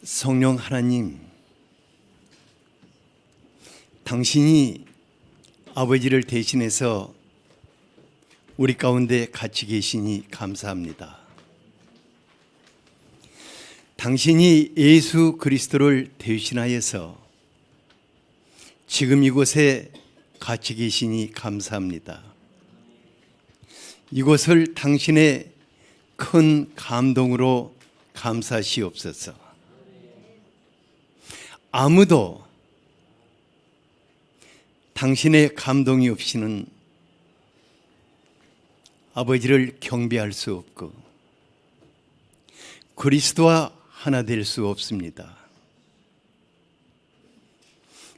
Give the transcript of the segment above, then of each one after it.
성령 하나님, 당신이 아버지를 대신해서 우리 가운데 같이 계시니 감사합니다. 당신이 예수 그리스도를 대신하여서 지금 이곳에 같이 계시니 감사합니다. 이곳을 당신의 큰 감동으로 감사시옵소서. 아무도 당신의 감동이 없이는 아버지를 경배할 수 없고 그리스도와 하나 될 수 없습니다.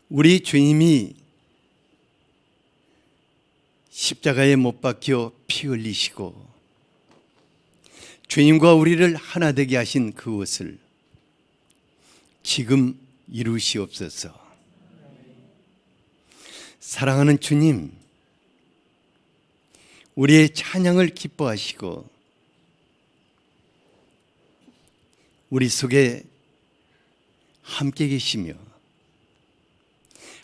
우리 주님이 십자가에 못 박혀 피 흘리시고 주님과 우리를 하나 되게 하신 그것을 지금 이루시옵소서. 사랑하는 주님, 우리의 찬양을 기뻐하시고 우리 속에 함께 계시며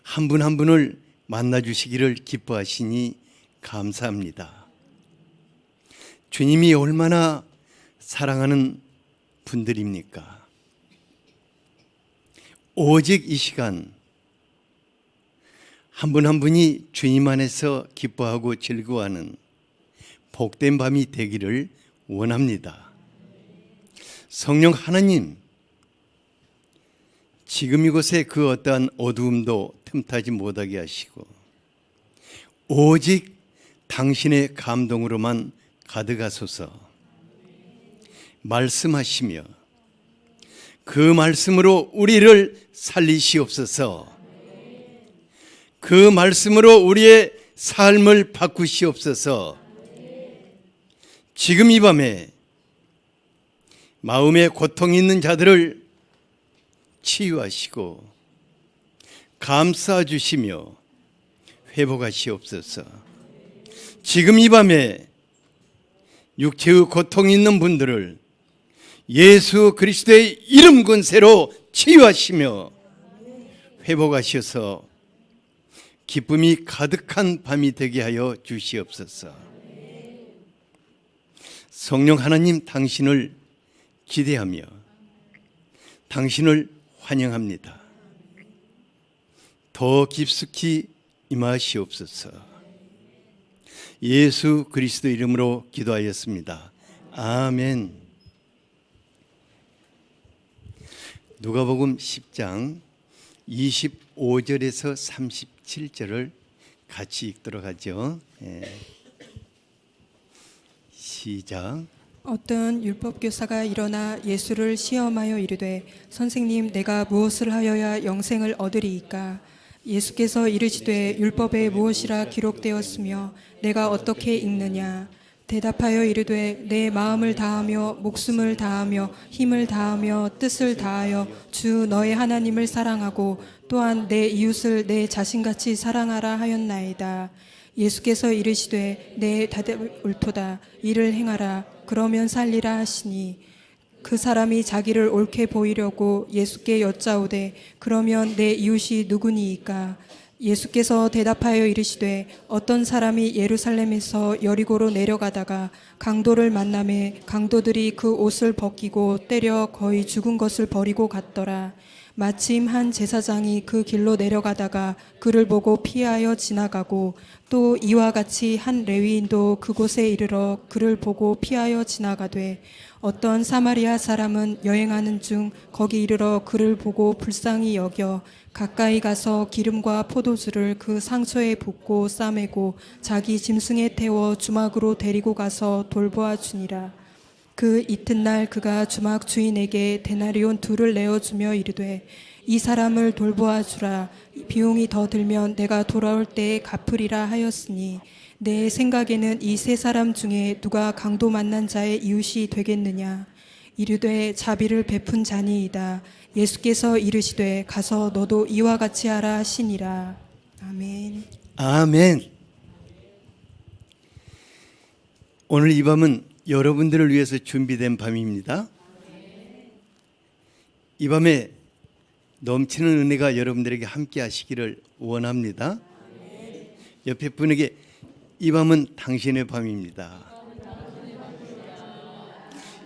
한 분 한 분을 만나주시기를 기뻐하시니 감사합니다. 주님이 얼마나 사랑하는 분들입니까? 오직 이 시간 한 분 한 분이 주님 안에서 기뻐하고 즐거워하는 복된 밤이 되기를 원합니다. 성령 하나님, 지금 이곳에 그 어떠한 어두움도 틈타지 못하게 하시고 오직 당신의 감동으로만 가득하소서. 말씀하시며 그 말씀으로 우리를 살리시옵소서. 그 말씀으로 우리의 삶을 바꾸시옵소서. 지금 이 밤에 마음에 고통이 있는 자들을 치유하시고 감싸 주시며 회복하시옵소서. 지금 이 밤에 육체의 고통이 있는 분들을 예수 그리스도의 이름 권세로 치유하시며 회복하셔서 기쁨이 가득한 밤이 되게 하여 주시옵소서. 성령 하나님, 당신을 기대하며 당신을 환영합니다. 더 깊숙이 임하시옵소서. 예수 그리스도 이름으로 기도하였습니다. 아멘. 누가복음 10장 25절에서 37절을 같이 읽도록 하죠. 시작. 어떤 율법교사가 일어나 예수를 시험하여 이르되 선생님, 내가 무엇을 하여야 영생을 얻으리이까? 예수께서 이르시되 율법에 무엇이라 기록되었으며 내가 어떻게 읽느냐? 대답하여 이르되 내 마음을 다하며 목숨을 다하며 힘을 다하며 뜻을 다하여 주 너의 하나님을 사랑하고 또한 내 이웃을 내 자신같이 사랑하라 하였나이다. 예수께서 이르시되 내 대답이 옳도다. 이를 행하라. 그러면 살리라 하시니 그 사람이 자기를 옳게 보이려고 예수께 여짜오되 그러면 내 이웃이 누구니이까? 예수께서 대답하여 이르시되 어떤 사람이 예루살렘에서 여리고로 내려가다가 강도를 만나매 강도들이 그 옷을 벗기고 때려 거의 죽은 것을 버리고 갔더라. 마침 한 제사장이 그 길로 내려가다가 그를 보고 피하여 지나가고 또 이와 같이 한 레위인도 그곳에 이르러 그를 보고 피하여 지나가되 어떤 사마리아 사람은 여행하는 중 거기 이르러 그를 보고 불쌍히 여겨 가까이 가서 기름과 포도주를 그 상처에 붓고 싸매고 자기 짐승에 태워 주막으로 데리고 가서 돌보아 주니라. 그 이튿날 그가 주막 주인에게 데나리온 2를 내어주며 이르되 이 사람을 돌보아 주라. 비용이 더 들면 내가 돌아올 때에 갚으리라 하였으니 내 생각에는 이 세 사람 중에 누가 강도 만난 자의 이웃이 되겠느냐? 이르되 자비를 베푼 자니이다. 예수께서 이르시되 가서 너도 이와 같이 하라 하시니라. 아멘. 아멘. 오늘 이 밤은 여러분들을 위해서 준비된 밤입니다. 이 밤에 넘치는 은혜가 여러분들에게 함께 하시기를 원합니다. 옆에 분에게 이 밤은 당신의 밤입니다.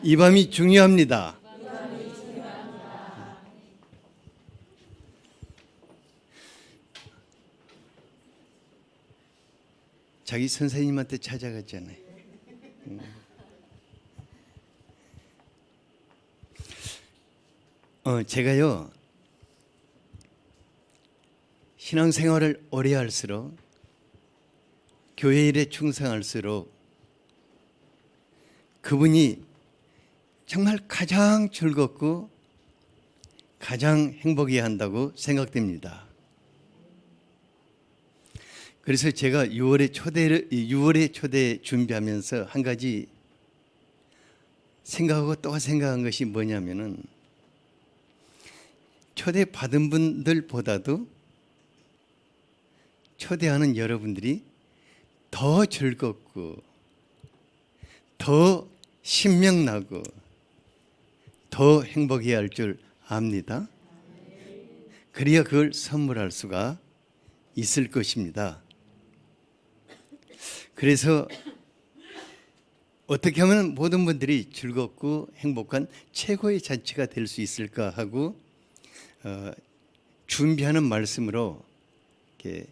이 밤이 중요합니다. 자기 선생님한테 찾아갔잖아요. 제가요, 신앙생활을 오래 할수록, 교회 일에 충성할수록 그분이 정말 가장 즐겁고 가장 행복해야 한다고 생각됩니다. 그래서 제가 6월의 초대 준비하면서 한 가지 생각하고 또 생각한 것이 뭐냐면은, 초대 받은 분들보다도 초대하는 여러분들이 더 즐겁고 더 신명나고 더 행복해야 할 줄 압니다. 그래야 그걸 선물할 수가 있을 것입니다. 그래서 어떻게 하면 모든 분들이 즐겁고 행복한 최고의 잔치가 될 수 있을까 하고 준비하는 말씀으로 이렇게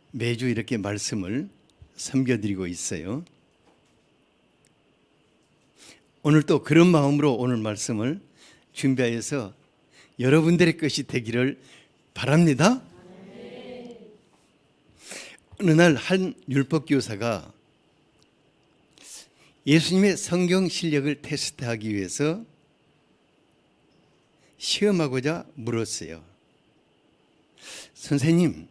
매주 이렇게 말씀을 섬겨드리고 있어요. 오늘 또 그런 마음으로 오늘 말씀을 준비하여서 여러분들의 것이 되기를 바랍니다. 어느 날 한 율법교사가 예수님의 성경 실력을 테스트하기 위해서 시험하고자 물었어요. 선생님,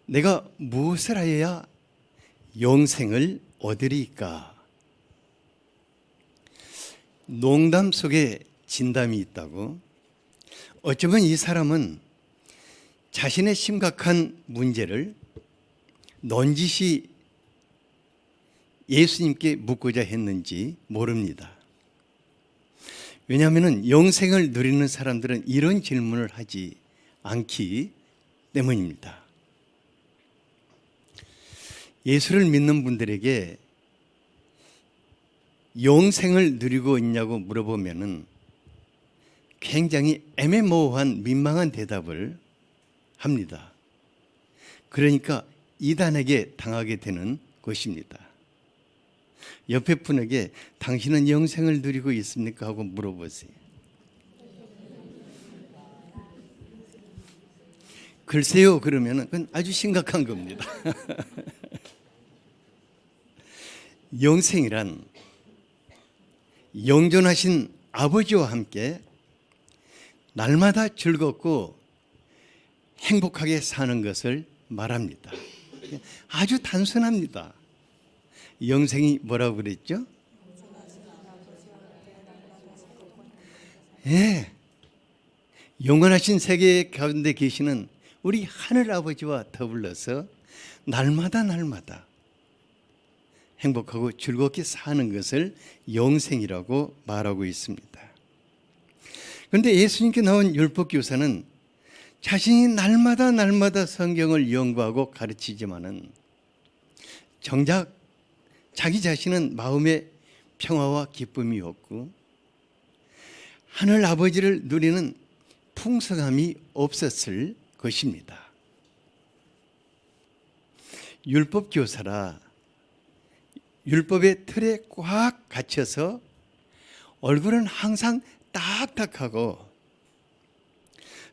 내가 무엇을 하여야 영생을 얻으리까? 농담 속에 진담이 있다고. 어쩌면 이 사람은 자신의 심각한 문제를 넌지시 예수님께 묻고자 했는지 모릅니다. 왜냐하면 영생을 누리는 사람들은 이런 질문을 하지 않기 때문입니다. 예수를 믿는 분들에게 영생을 누리고 있냐고 물어보면은 굉장히 애매모호한 민망한 대답을 합니다. 그러니까 이단에게 당하게 되는 것입니다. 옆에 분에게 당신은 영생을 누리고 있습니까? 하고 물어보세요. 글쎄요, 그러면은 그건 아주 심각한 겁니다. 영생이란 영존하신 아버지와 함께 날마다 즐겁고 행복하게 사는 것을 말합니다. 아주 단순합니다. 영생이 뭐라고 그랬죠? 예, 영원하신 세계 가운데 계시는 우리 하늘 아버지와 더불어서 날마다 행복하고 즐겁게 사는 것을 영생이라고 말하고 있습니다. 그런데 예수님께 나온 율법교사는 자신이 날마다 성경을 연구하고 가르치지만은 정작 자기 자신은 마음에 평화와 기쁨이 없고 하늘 아버지를 누리는 풍성함이 없었을 것입니다. 율법교사라 율법의 틀에 꽉 갇혀서 얼굴은 항상 딱딱하고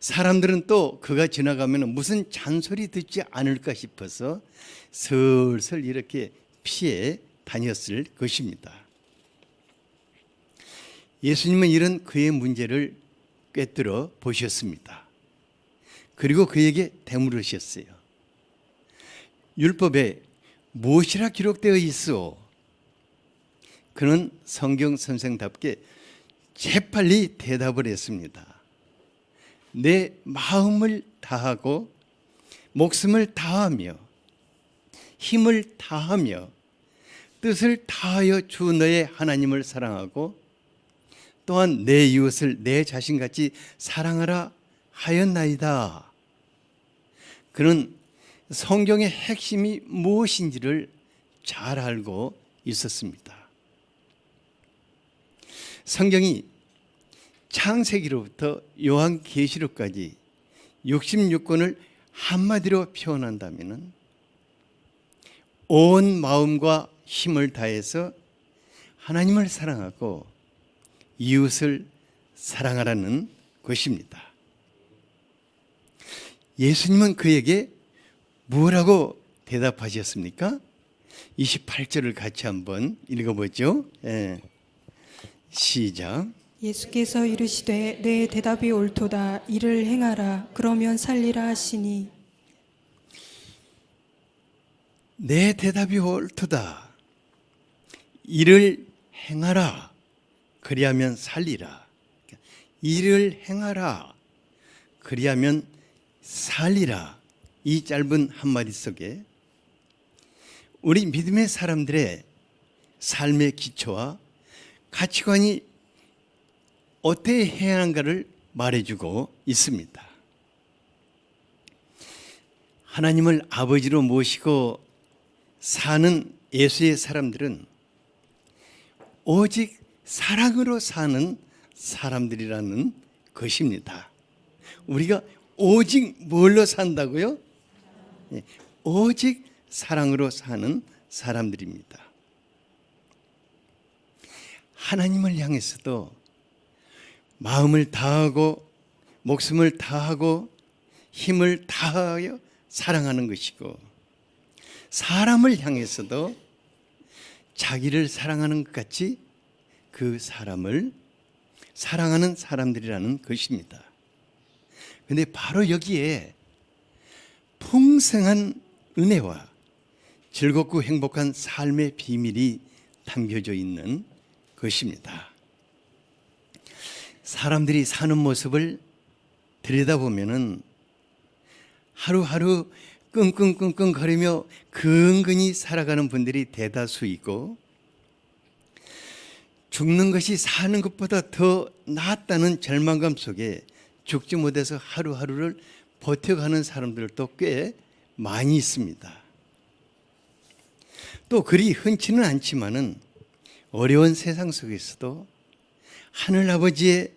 사람들은 또 그가 지나가면 무슨 잔소리 듣지 않을까 싶어서 슬슬 이렇게 피해 다녔을 것입니다. 예수님은 이런 그의 문제를 꿰뚫어 보셨습니다. 그리고 그에게 되물으셨어요. 율법에 무엇이라 기록되어 있어? 그는 성경 선생답게 재빨리 대답을 했습니다. 내 마음을 다하고 목숨을 다하며 힘을 다하며 뜻을 다하여 주 너의 하나님을 사랑하고 또한 내 이웃을 내 자신같이 사랑하라 하였나이다. 그는 성경의 핵심이 무엇인지를 잘 알고 있었습니다. 성경이 창세기로부터 요한계시록까지 66권을 한마디로 표현한다면 온 마음과 힘을 다해서 하나님을 사랑하고 이웃을 사랑하라는 것입니다. 예수님은 그에게 뭐라고 대답하셨습니까? 28절을 같이 한번 읽어보죠. 시작. 예수께서 이르시되 내 대답이 옳도다. 이를 행하라. 그러면 살리라 하시니. 내 대답이 옳도다. 이를 행하라. 그리하면 살리라. 이를 행하라. 그리하면 살리라. 이 짧은 한마디 속에 우리 믿음의 사람들의 삶의 기초와 가치관이 어떻게 해야 하는가를 말해주고 있습니다. 하나님을 아버지로 모시고 사는 예수의 사람들은 오직 사랑으로 사는 사람들이라는 것입니다. 우리가 오직 뭘로 산다고요? 오직 사랑으로 사는 사람들입니다. 하나님을 향해서도 마음을 다하고 목숨을 다하고 힘을 다하여 사랑하는 것이고, 사람을 향해서도 자기를 사랑하는 것 같이 그 사람을 사랑하는 사람들이라는 것입니다. 그런데 바로 여기에 풍성한 은혜와 즐겁고 행복한 삶의 비밀이 담겨져 있는 것입니다. 사람들이 사는 모습을 들여다보면은 하루하루 끙끙끙끙 거리며 근근히 살아가는 분들이 대다수이고, 죽는 것이 사는 것보다 더 낫다는 절망감 속에 죽지 못해서 하루하루를 버텨가는 사람들도 꽤 많이 있습니다. 또 그리 흔치는 않지만은 어려운 세상 속에서도 하늘아버지의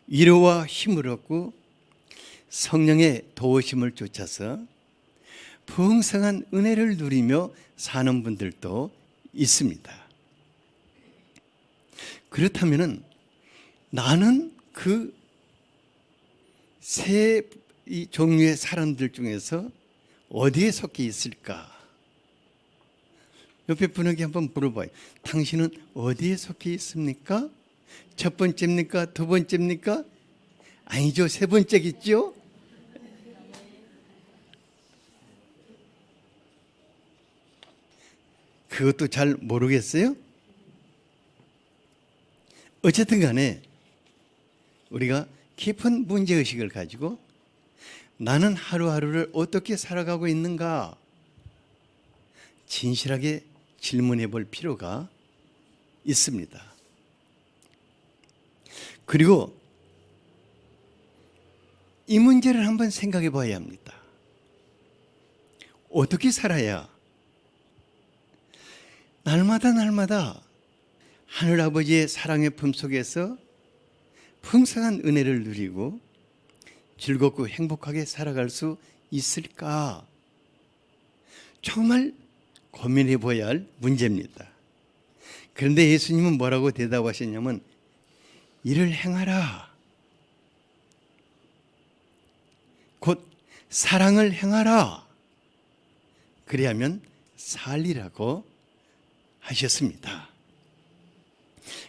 위로와 힘을 얻고 성령의 도우심을 쫓아서 풍성한 은혜를 누리며 사는 분들도 있습니다. 그렇다면 나는 그 세 종류의 사람들 중에서 어디에 속해 있을까? 옆에 분에게 한번 물어봐요. 당신은 어디에 속해 있습니까? 첫 번째입니까? 두 번째입니까? 아니죠. 세 번째겠죠? 그것도 잘 모르겠어요? 어쨌든 간에 우리가 깊은 문제의식을 가지고 나는 하루하루를 어떻게 살아가고 있는가 진실하게 질문해 볼 필요가 있습니다. 그리고 이 문제를 한번 생각해 봐야 합니다. 어떻게 살아야 날마다 하늘아버지의 사랑의 품속에서 풍성한 은혜를 누리고 즐겁고 행복하게 살아갈 수 있을까? 정말 고민해 봐야 할 문제입니다. 그런데 예수님은 뭐라고 대답하셨냐면 이를 행하라. 곧 사랑을 행하라. 그리하면 살리라고 하셨습니다.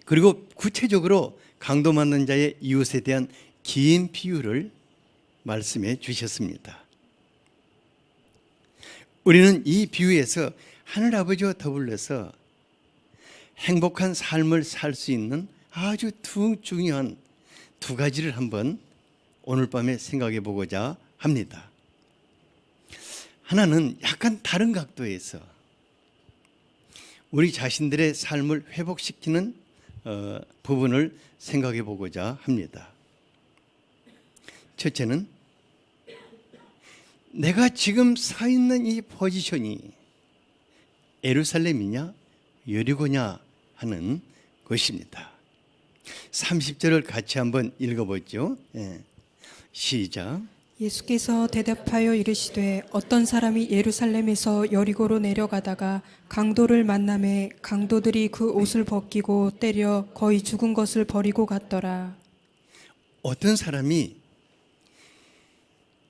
그리고 구체적으로 강도 맞는 자의 이웃에 대한 긴 비유를 말씀해 주셨습니다. 우리는 이 비유에서 하늘아버지와 더불어서 행복한 삶을 살 수 있는 아주 중요한 두 가지를 한번 오늘 밤에 생각해 보고자 합니다. 하나는 약간 다른 각도에서 우리 자신들의 삶을 회복시키는 부분을 생각해 보고자 합니다. 첫째는 내가 지금 서 있는 이 포지션이 예루살렘이냐 여리고냐 하는 것입니다. 30절을 같이 한번 읽어보죠. 시작. 예수께서 대답하여 이르시되 어떤 사람이 예루살렘에서 여리고로 내려가다가 강도를 만나매 강도들이 그 옷을 벗기고 때려 거의 죽은 것을 버리고 갔더라. 어떤 사람이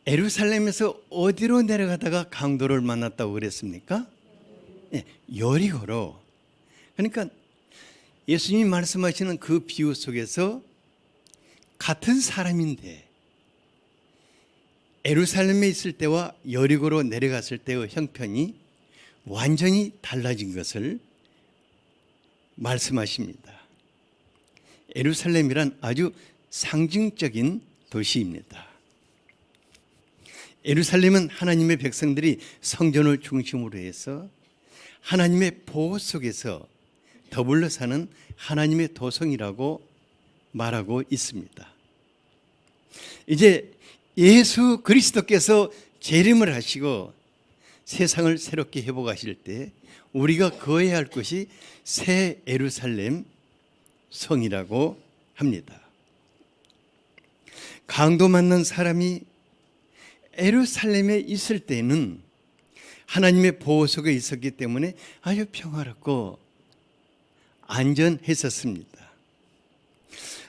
예루살렘에서 어디로 내려가다가 강도를 만났다고 그랬습니까? 여리고로. 그러니까 예수님이 말씀하시는 그 비유 속에서 같은 사람인데 예루살렘에 있을 때와 여리고로 내려갔을 때의 형편이 완전히 달라진 것을 말씀하십니다. 예루살렘이란 아주 상징적인 도시입니다. 예루살렘은 하나님의 백성들이 성전을 중심으로 해서 하나님의 보호 속에서 더불어 사는 하나님의 도성이라고 말하고 있습니다. 이제 예수 그리스도께서 재림을 하시고 세상을 새롭게 회복하실 때 우리가 거해야 할 것이 새 예루살렘 성이라고 합니다. 강도 맞는 사람이 예루살렘에 있을 때는 하나님의 보호 속에 있었기 때문에 아주 평화롭고 안전했었습니다.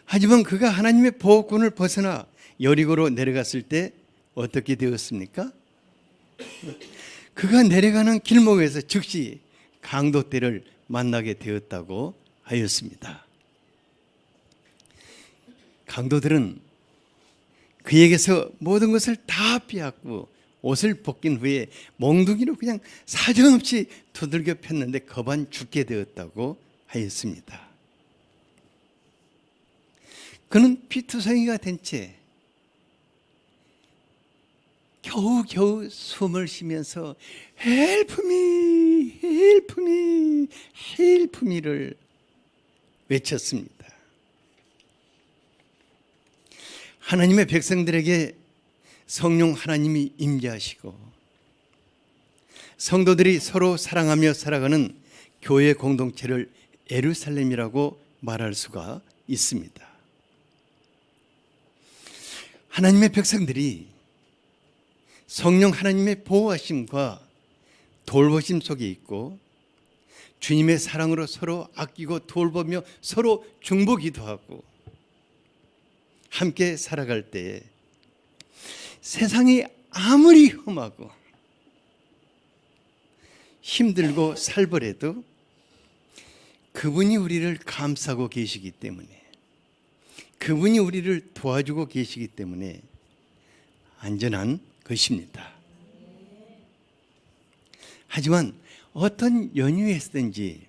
하지만 그가 하나님의 보호권을 벗어나 여리고로 내려갔을 때 어떻게 되었습니까? 그가 내려가는 길목에서 즉시 강도 떼를 만나게 되었다고 하였습니다. 강도들은 그에게서 모든 것을 다 빼앗고 옷을 벗긴 후에 몽둥이로 그냥 사정없이 두들겨 폈는데 거반 죽게 되었다고 하였습니다. 그는 피투성이가 된 채 겨우겨우 숨을 쉬면서 Help me, help me, help me를 외쳤습니다. 하나님의 백성들에게 성령 하나님이 임재하시고 성도들이 서로 사랑하며 살아가는 교회 공동체를 예루살렘이라고 말할 수가 있습니다. 하나님의 백성들이 성령 하나님의 보호하심과 돌보심 속에 있고 주님의 사랑으로 서로 아끼고 돌보며 서로 중보기도 하고 함께 살아갈 때에 세상이 아무리 험하고 힘들고 살벌해도 그분이 우리를 감싸고 계시기 때문에 그분이 우리를 도와주고 계시기 때문에 안전한 것입니다. 하지만 어떤 연유에서든지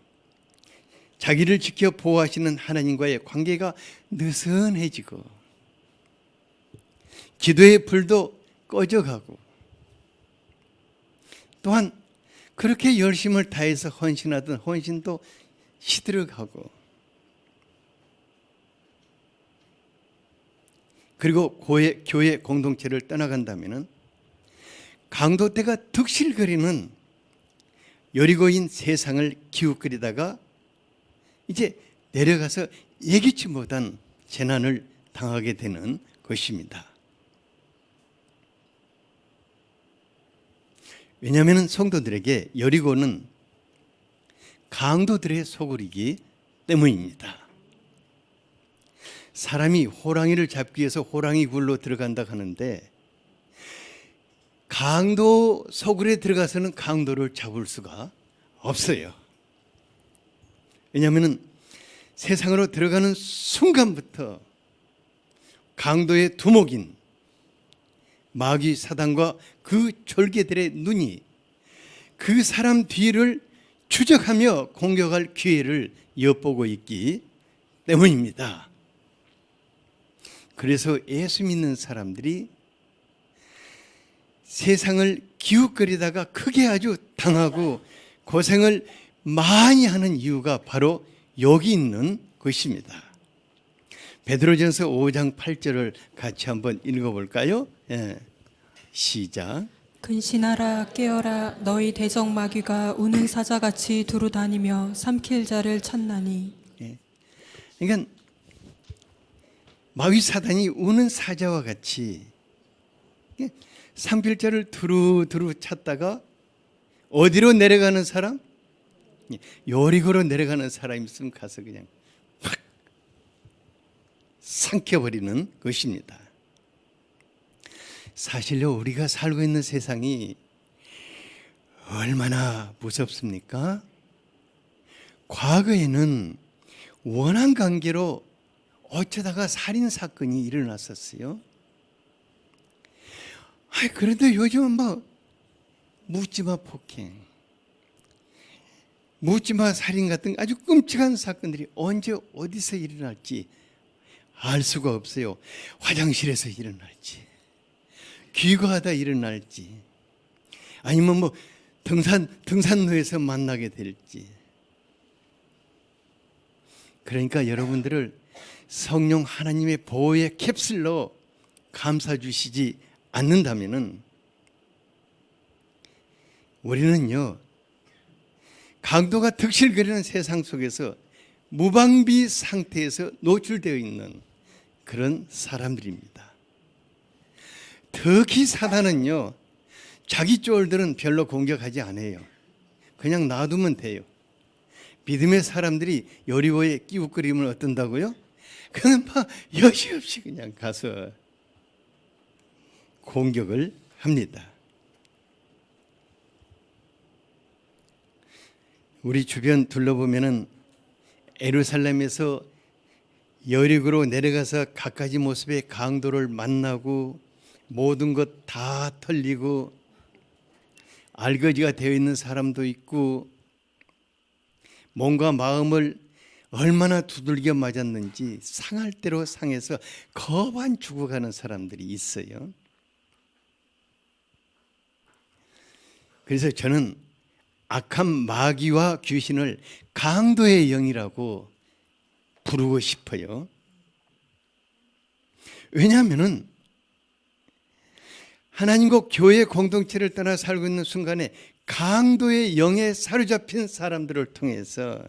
자기를 지켜 보호하시는 하나님과의 관계가 느슨해지고 기도의 불도 꺼져가고 또한 그렇게 열심을 다해서 헌신하던 헌신도 시들어가고 그리고 교회 공동체를 떠나간다면 강도떼가 득실거리는 여리고인 세상을 기웃거리다가 이제 내려가서 예기치 못한 재난을 당하게 되는 것입니다. 왜냐하면 성도들에게 여리고는 강도들의 소굴이기 때문입니다. 사람이 호랑이를 잡기 위해서 호랑이 굴로 들어간다 하는데 강도 소굴에 들어가서는 강도를 잡을 수가 없어요. 왜냐하면 세상으로 들어가는 순간부터 강도의 두목인 마귀 사단과 그 졸개들의 눈이 그 사람 뒤를 추적하며 공격할 기회를 엿보고 있기 때문입니다. 그래서 예수 믿는 사람들이 세상을 기웃거리다가 크게 아주 당하고 고생을 많이 하는 이유가 바로 여기 있는 것입니다. 베드로전서 5장 8절을 같이 한번 읽어볼까요? 예. 시작. 근신하라 깨어라 너희 대적 마귀가 우는 사자같이 두루 다니며 삼킬 자를 찾나니. 그러니까 마귀 사단이 우는 사자와 같이 삼킬 자를 두루두루 찾다가 어디로 내려가는 사람? 여리고로 내려가는 사람이 있으면 가서 그냥 확 삼켜버리는 것입니다. 사실요, 우리가 살고 있는 세상이 얼마나 무섭습니까? 과거에는 원한 관계로 어쩌다가 살인 사건이 일어났었어요. 그래도 요즘은 뭐 묻지마 폭행, 묻지마 살인 같은 아주 끔찍한 사건들이 언제 어디서 일어날지 알 수가 없어요. 화장실에서 일어날지, 귀가하다 일어날지, 아니면 뭐 등산로에서 만나게 될지. 그러니까 여러분들을 성령 하나님의 보호의 캡슐로 감싸 주시지 않는다면은 우리는요, 강도가 득실거리는 세상 속에서 무방비 상태에서 노출되어 있는 그런 사람들입니다. 특히 사단은요, 자기 쫄들은 별로 공격하지 않아요. 그냥 놔두면 돼요. 믿음의 사람들이 여리고에 끼웃거림을 어떤다고요? 그는 막 여지없이 그냥 가서 공격을 합니다. 우리 주변 둘러보면은 예루살렘에서 여리고로 내려가서 갖가지 모습의 강도를 만나고 모든 것 다 털리고 알거지가 되어 있는 사람도 있고, 몸과 마음을 얼마나 두들겨 맞았는지 상할 대로 상해서 거반 죽어가는 사람들이 있어요. 그래서 저는 악한 마귀와 귀신을 강도의 영이라고 부르고 싶어요. 왜냐하면은 하나님과 교회 공동체를 떠나 살고 있는 순간에 강도의 영에 사로잡힌 사람들을 통해서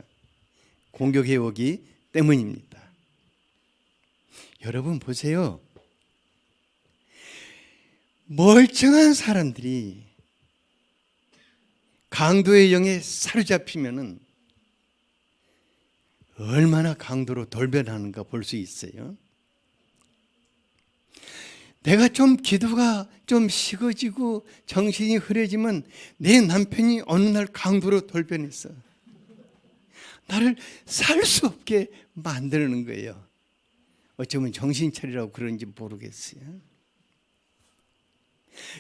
공격해 오기 때문입니다. 여러분 보세요. 멀쩡한 사람들이 강도의 영에 사로잡히면은 얼마나 강도로 돌변하는가 볼 수 있어요. 내가 좀 기도가 좀 식어지고 정신이 흐려지면 내 남편이 어느 날 강도로 돌변했어. 나를 살 수 없게 만드는 거예요. 어쩌면 정신 차리라고 그런지 모르겠어요.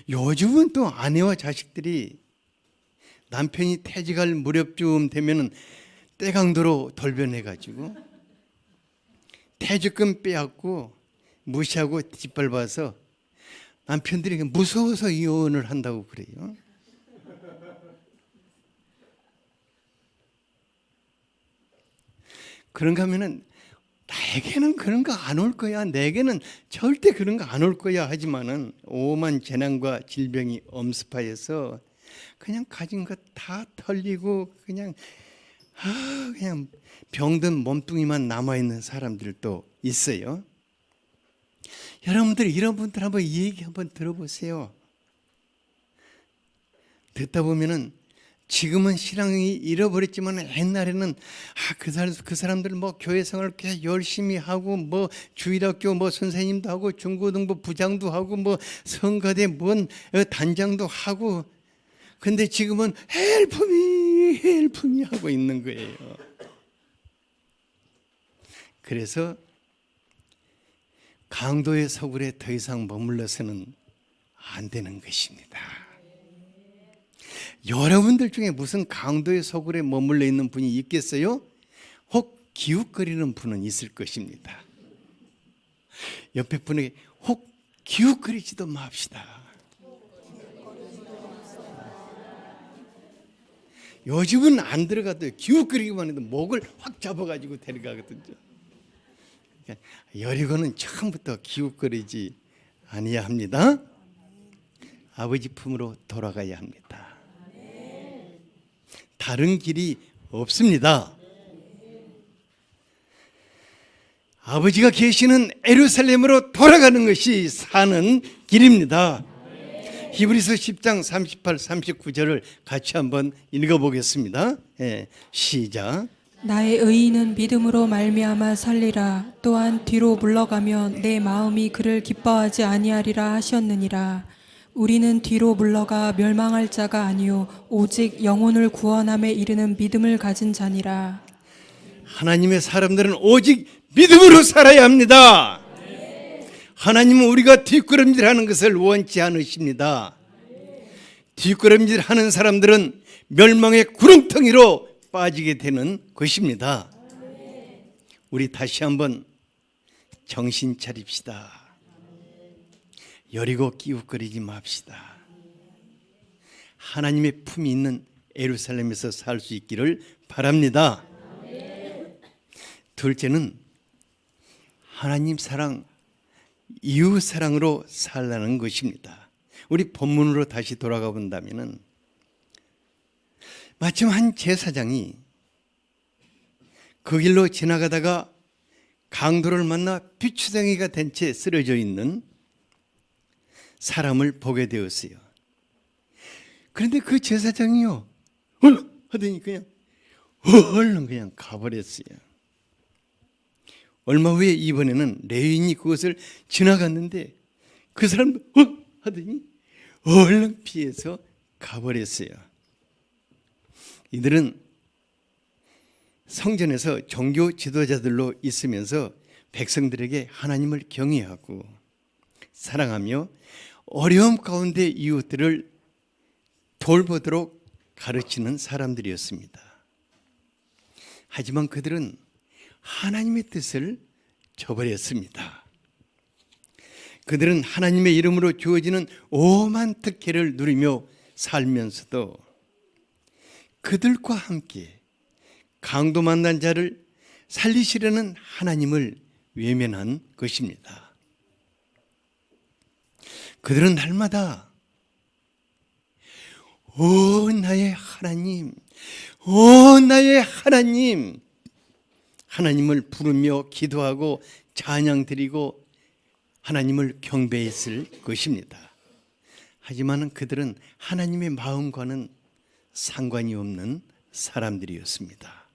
요즘은 또 아내와 자식들이 남편이 퇴직할 무렵쯤 되면은 떼강도로 돌변해가지고 퇴직금 빼앗고 무시하고 뒷밟아서 남편들이 무서워서 이혼을 한다고 그래요. 그런가 하면은 나에게는 그런 거 안 올 거야, 내게는 절대 그런 거 안 올 거야 하지만은 오만 재난과 질병이 엄습하여서 그냥 가진 것 다 털리고 그냥 병든 몸뚱이만 남아 있는 사람들도 있어요. 여러분들 이런 분들 한번 이 얘기 한번 들어보세요. 듣다 보면은 지금은 신앙이 잃어버렸지만 옛날에는 그 사람들 뭐 교회 생활을 꽤 열심히 하고 뭐 주일학교 뭐 선생님도 하고 중고등부 부장도 하고 뭐 성가대 뭔 단장도 하고, 근데 지금은 헬프미 하고 있는 거예요. 그래서 강도의 서굴에 더 이상 머물러서는 안 되는 것입니다. 여러분들 중에 무슨 강도의 서굴에 머물러 있는 분이 있겠어요? 혹 기웃거리는 분은 있을 것입니다. 옆에 분에게 혹 기웃거리지도 맙시다. 요즘은 안 들어가도 기웃거리기만 해도 목을 확 잡아가지고 데려가거든요. 그러니까 여리고는 처음부터 기웃거리지 아니야 합니다. 아버지 품으로 돌아가야 합니다. 다른 길이 없습니다. 아버지가 계시는 예루살렘으로 돌아가는 것이 사는 길입니다. 히브리서 10장 38, 39절을 같이 한번 읽어보겠습니다. 시작. 나의 의인은 믿음으로 말미암아 살리라. 또한 뒤로 물러가면 내 마음이 그를 기뻐하지 아니하리라 하셨느니라. 우리는 뒤로 물러가 멸망할 자가 아니요 오직 영혼을 구원함에 이르는 믿음을 가진 자니라. 하나님의 사람들은 오직 믿음으로 살아야 합니다. 하나님은 우리가 뒷걸음질하는 것을 원치 않으십니다. 뒷걸음질하는 사람들은 멸망의 구렁텅이로 빠지게 되는 것입니다. 우리 다시 한번 정신 차립시다. 여리고 기웃거리지 맙시다. 하나님의 품이 있는 예루살렘에서 살 수 있기를 바랍니다. 둘째는 하나님 사랑, 이웃 사랑으로 살라는 것입니다. 우리 본문으로 다시 돌아가 본다면은 마침 한 제사장이 그 길로 지나가다가 강도를 만나 피추덩이가 된 채 쓰러져 있는 사람을 보게 되었어요. 그런데 그 제사장이요, 하더니 그냥 얼른 그냥 가버렸어요. 얼마 후에 이번에는 레위인이 그것을 지나갔는데 그 사람도 하더니 얼른 피해서 가버렸어요. 이들은 성전에서 종교 지도자들로 있으면서 백성들에게 하나님을 경외하고 사랑하며 어려움 가운데 이웃들을 돌보도록 가르치는 사람들이었습니다. 하지만 그들은 하나님의 뜻을 저버렸습니다. 그들은 하나님의 이름으로 주어지는 오만 특혜를 누리며 살면서도 그들과 함께 강도 만난 자를 살리시려는 하나님을 외면한 것입니다. 그들은 날마다 오 나의 하나님, 오 나의 하나님, 하나님을 부르며 기도하고 찬양 드리고 하나님을 경배했을 것입니다. 하지만 그들은 하나님의 마음과는 상관이 없는 사람들이었습니다.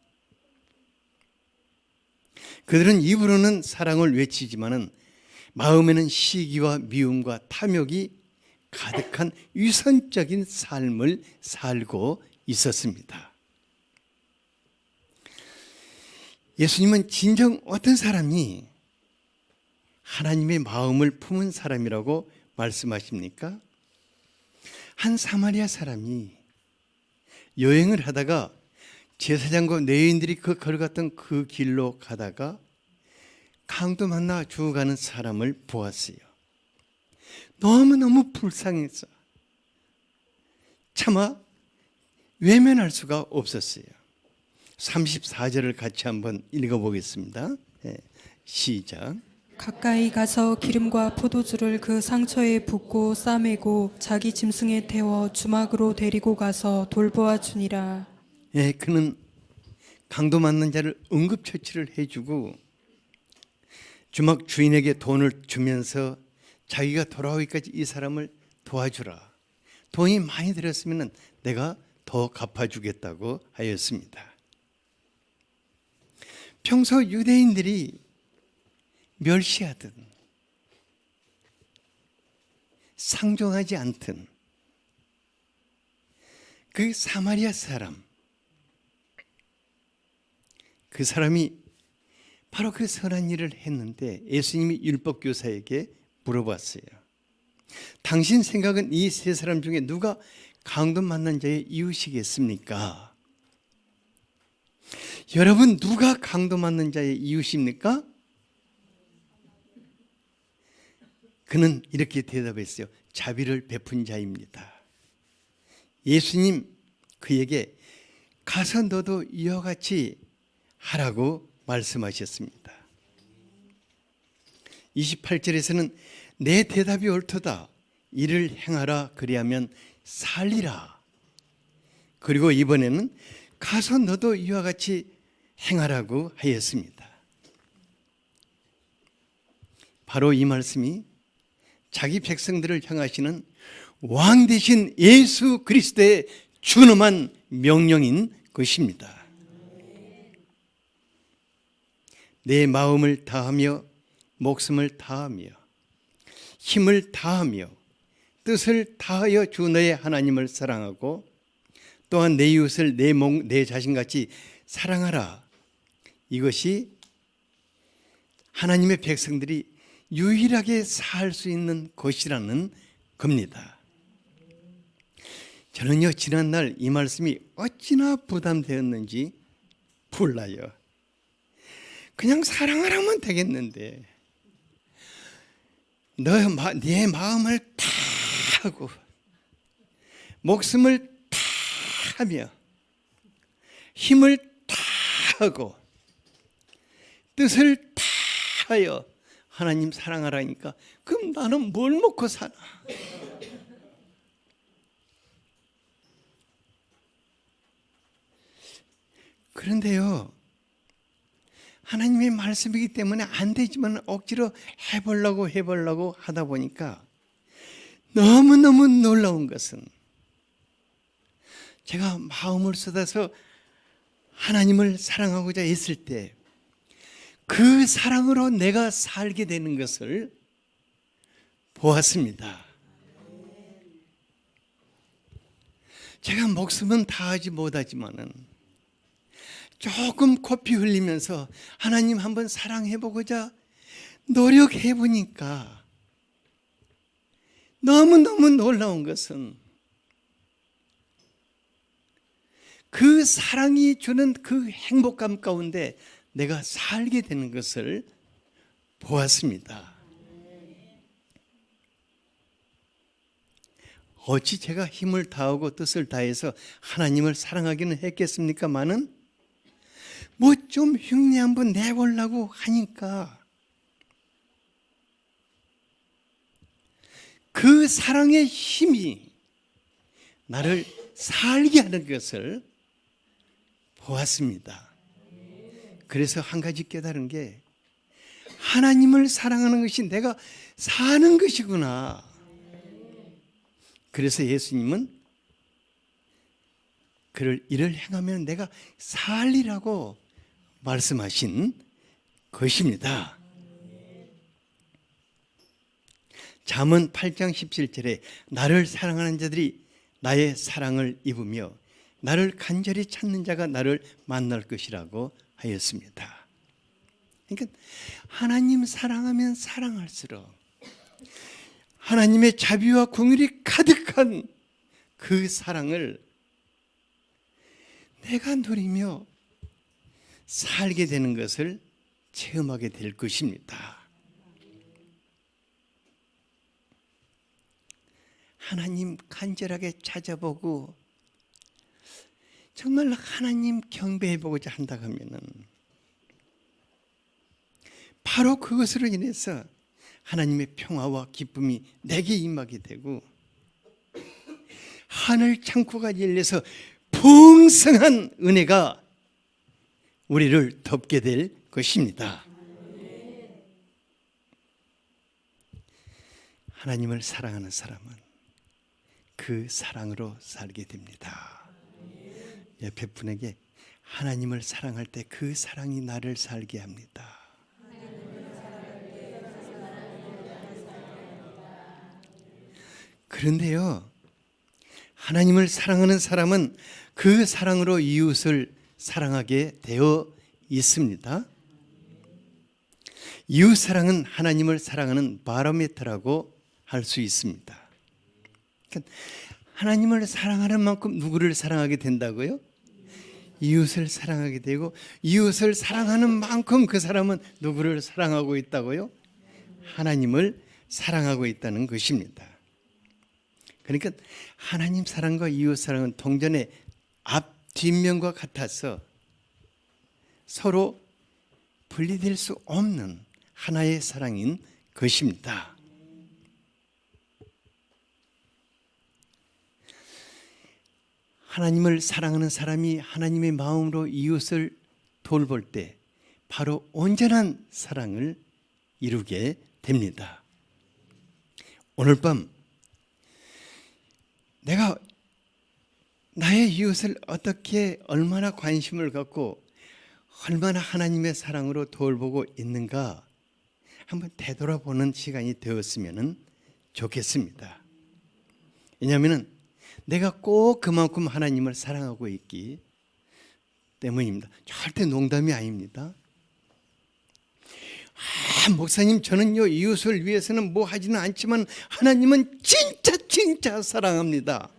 그들은 입으로는 사랑을 외치지만은 마음에는 시기와 미움과 탐욕이 가득한 위선적인 삶을 살고 있었습니다. 예수님은 진정 어떤 사람이 하나님의 마음을 품은 사람이라고 말씀하십니까? 한 사마리아 사람이 여행을 하다가 제사장과 레위인들이 걸어갔던 그 길로 가다가 강도 만나 죽어가는 사람을 보았어요. 너무너무 불쌍해서 차마 외면할 수가 없었어요. 34절을 같이 한번 읽어보겠습니다. 시작. 가까이 가서 기름과 포도주를 그 상처에 붓고 싸매고 자기 짐승에 태워 주막으로 데리고 가서 돌보아 주니라. 그는 강도 맞는 자를 응급처치를 해주고 주막 주인에게 돈을 주면서 자기가 돌아오기까지 이 사람을 도와주라. 돈이 많이 들었으면 내가 더 갚아주겠다고 하였습니다. 평소 유대인들이 멸시하든 상종하지 않든 그 사마리아 사람, 그 사람이 바로 그 선한 일을 했는데 예수님이 율법교사에게 물어봤어요. 당신 생각은 이 세 사람 중에 누가 강도 만난 자의 이웃이겠습니까? 여러분, 누가 강도 만난 자의 이웃입니까? 그는 이렇게 대답했어요. 자비를 베푼 자입니다. 예수님 그에게 가서 너도 이와 같이 하라고 말씀하셨습니다. 28절에서는 내 대답이 옳도다. 이를 행하라. 그리하면 살리라. 그리고 이번에는 가서 너도 이와 같이 행하라고 하였습니다. 바로 이 말씀이 자기 백성들을 향하시는 왕 되신 예수 그리스도의 준엄한 명령인 것입니다. 내 마음을 다하며 목숨을 다하며 힘을 다하며 뜻을 다하여 주 너의 하나님을 사랑하고 또한 내 이웃을 내 자신같이 사랑하라. 이것이 하나님의 백성들이 유일하게 살 수 있는 것이라는 겁니다. 저는요, 지난날 이 말씀이 어찌나 부담되었는지 몰라요. 그냥 사랑하라면 되겠는데 내 마음을 다 하고 목숨을 다 하며 힘을 다 하고 뜻을 다 하여 하나님 사랑하라니까 그럼 나는 뭘 먹고 사나? 그런데요, 하나님의 말씀이기 때문에 안 되지만 억지로 해보려고 하다 보니까 너무너무 놀라운 것은 제가 마음을 쏟아서 하나님을 사랑하고자 했을 때 그 사랑으로 내가 살게 되는 것을 보았습니다. 제가 목숨은 다하지 못하지만은 조금 코피 흘리면서 하나님 한번 사랑해보고자 노력해보니까 너무너무 놀라운 것은 그 사랑이 주는 그 행복감 가운데 내가 살게 되는 것을 보았습니다. 어찌 제가 힘을 다하고 뜻을 다해서 하나님을 사랑하기는 했겠습니까마는 뭐 좀 흉내 한번 내보려고 하니까 그 사랑의 힘이 나를 살게 하는 것을 보았습니다. 그래서 한 가지 깨달은 게 하나님을 사랑하는 것이 내가 사는 것이구나. 그래서 예수님은 이를 행하면 내가 살리라고 말씀하신 것입니다. 잠언 8장 17절에 나를 사랑하는 자들이 나의 사랑을 입으며 나를 간절히 찾는 자가 나를 만날 것이라고 하였습니다. 그러니까 하나님 사랑하면 사랑할수록 하나님의 자비와 긍휼이 가득한 그 사랑을 내가 누리며 살게 되는 것을 체험하게 될 것입니다. 하나님 간절하게 찾아보고 정말 하나님 경배해보고자 한다 하면은 바로 그것으로 인해서 하나님의 평화와 기쁨이 내게 임하게 되고 하늘 창고가 열려서 풍성한 은혜가 우리를 덮게 될 것입니다. 하나님을 사랑하는 사람은 그 사랑으로 살게 됩니다. 옆에 분에게 하나님을 사랑할 때 그 사랑이 나를 살게 합니다. 그런데요, 하나님을 사랑하는 사람은 그 사랑으로 이웃을 사랑하게 되어 있습니다. 이웃 사랑은 하나님을 사랑하는 바로미터라고 할 수 있습니다. 그러니까 하나님을 사랑하는 만큼 누구를 사랑하게 된다고요? 이웃을 사랑하게 되고 이웃을 사랑하는 만큼 그 사람은 누구를 사랑하고 있다고요? 하나님을 사랑하고 있다는 것입니다. 그러니까 하나님 사랑과 이웃 사랑은 동전의 뒷면과 같아서 서로 분리될 수 없는 하나의 사랑인 것입니다. 하나님을 사랑하는 사람이 하나님의 마음으로 이웃을 돌볼 때 바로 온전한 사랑을 이루게 됩니다. 오늘 밤 내가 나의 이웃을 어떻게 얼마나 관심을 갖고 얼마나 하나님의 사랑으로 돌보고 있는가 한번 되돌아보는 시간이 되었으면 좋겠습니다. 왜냐하면 내가 꼭 그만큼 하나님을 사랑하고 있기 때문입니다. 절대 농담이 아닙니다. 목사님, 저는요 이웃을 위해서는 뭐 하지는 않지만 하나님은 진짜 사랑합니다.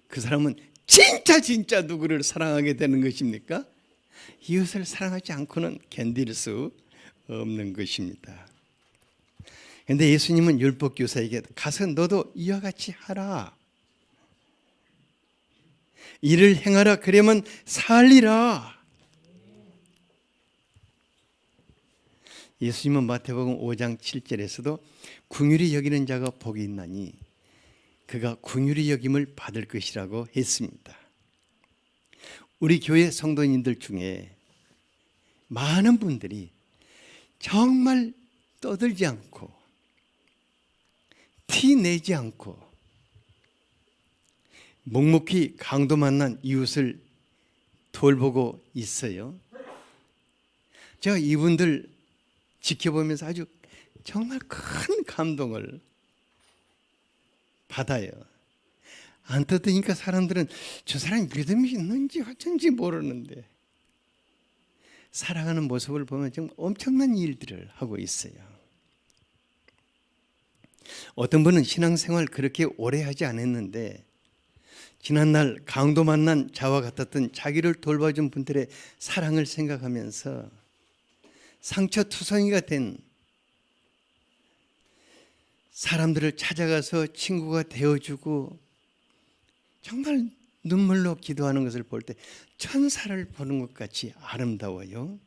그 사람은 진짜 누구를 사랑하게 되는 것입니까? 이웃을 사랑하지 않고는 견딜 수 없는 것입니다. 그런데 예수님은 율법교사에게 가서 너도 이와 같이 하라. 이를 행하라. 그러면 살리라. 예수님은 마태복음 5장 7절에서도 긍휼히 여기는 자가 복이 있나니 그가 긍휼히 여김을 받을 것이라고 했습니다. 우리 교회 성도님들 중에 많은 분들이 정말 떠들지 않고 티 내지 않고 묵묵히 강도 만난 이웃을 돌보고 있어요. 제가 이분들 지켜보면서 아주 정말 큰 감동을 받아요. 안 떠드니까 사람들은 저 사람이 믿음이 있는지 어쩐지 모르는데 살아가는 모습을 보면 정말 엄청난 일들을 하고 있어요. 어떤 분은 신앙생활 그렇게 오래 하지 않았는데 지난날 강도 만난 자와 같았던 자기를 돌봐준 분들의 사랑을 생각하면서 상처투성이가 된 사람들을 찾아가서 친구가 되어주고 정말 눈물로 기도하는 것을 볼 때 천사를 보는 것 같이 아름다워요.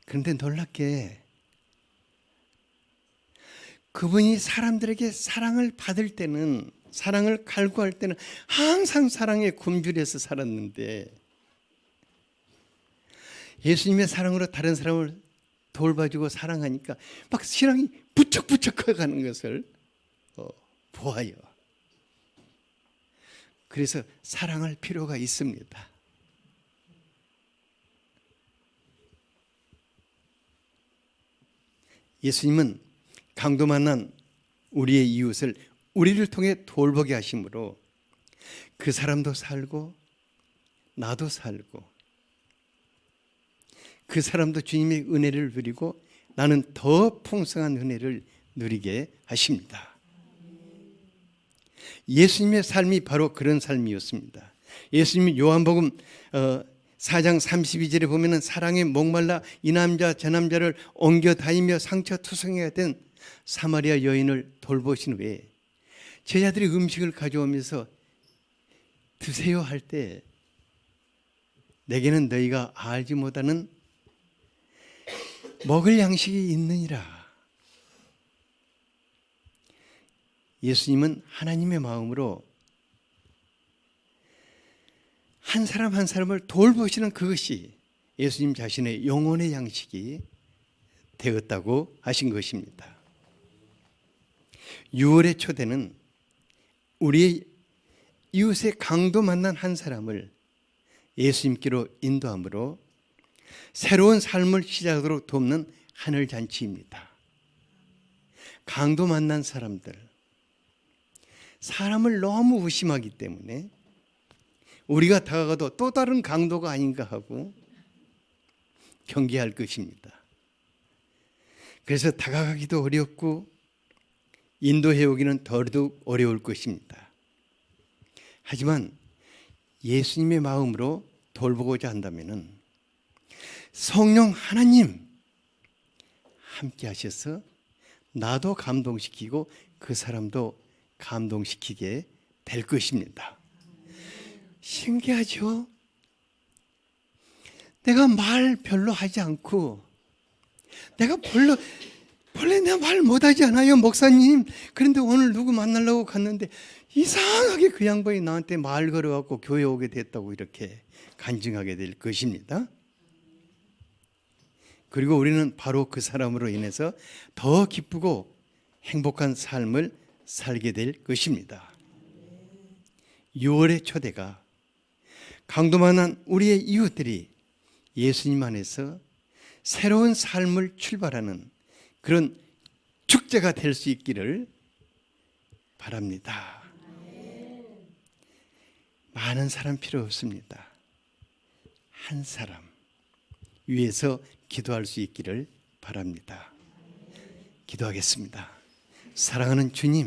그런데 놀랍게 그분이 사람들에게 사랑을 받을 때는, 사랑을 갈구할 때는 항상 사랑에 굶주려서 살았는데 예수님의 사랑으로 다른 사람을 돌봐주고 사랑하니까 막 신앙이 부쩍부쩍 커가는 것을 보아요. 그래서 사랑할 필요가 있습니다. 예수님은 강도 만난 우리의 이웃을 우리를 통해 돌보게 하심으로 그 사람도 살고 나도 살고 그 사람도 주님의 은혜를 누리고 나는 더 풍성한 은혜를 누리게 하십니다. 예수님의 삶이 바로 그런 삶이었습니다. 예수님이 요한복음 4장 32절에 보면은 사랑에 목말라 이 남자 저 남자를 옮겨 다니며 상처투성이가 된 사마리아 여인을 돌보신 후에 제자들이 음식을 가져오면서 드세요 할 때 내게는 너희가 알지 못하는 먹을 양식이 있느니라. 예수님은 하나님의 마음으로 한 사람 한 사람을 돌보시는 그것이 예수님 자신의 영혼의 양식이 되었다고 하신 것입니다. 6월의 초대는 우리의 이웃의 강도 만난 한 사람을 예수님께로 인도함으로 새로운 삶을 시작으로 돕는 하늘잔치입니다. 강도 만난 사람들, 사람을 너무 의심하기 때문에 우리가 다가가도 또 다른 강도가 아닌가 하고 경계할 것입니다. 그래서 다가가기도 어렵고 인도해 오기는 더더욱 어려울 것입니다. 하지만 예수님의 마음으로 돌보고자 한다면 성령 하나님 함께 하셔서 나도 감동시키고 그 사람도 감동시키게 될 것입니다. 신기하죠? 내가 말 별로 하지 않고, 내가 원래 내가 말 못하지 않아요, 목사님. 그런데 오늘 누구 만나려고 갔는데 이상하게 그 양반이 나한테 말 걸어갖고 교회 오게 됐다고 이렇게 간증하게 될 것입니다. 그리고 우리는 바로 그 사람으로 인해서 더 기쁘고 행복한 삶을 살게 될 것입니다. 6월의 초대가 강도만한 우리의 이웃들이 예수님 안에서 새로운 삶을 출발하는 그런 축제가 될 수 있기를 바랍니다. 많은 사람 필요 없습니다. 한 사람 위해서 기도할 수 있기를 바랍니다. 기도하겠습니다. 사랑하는 주님,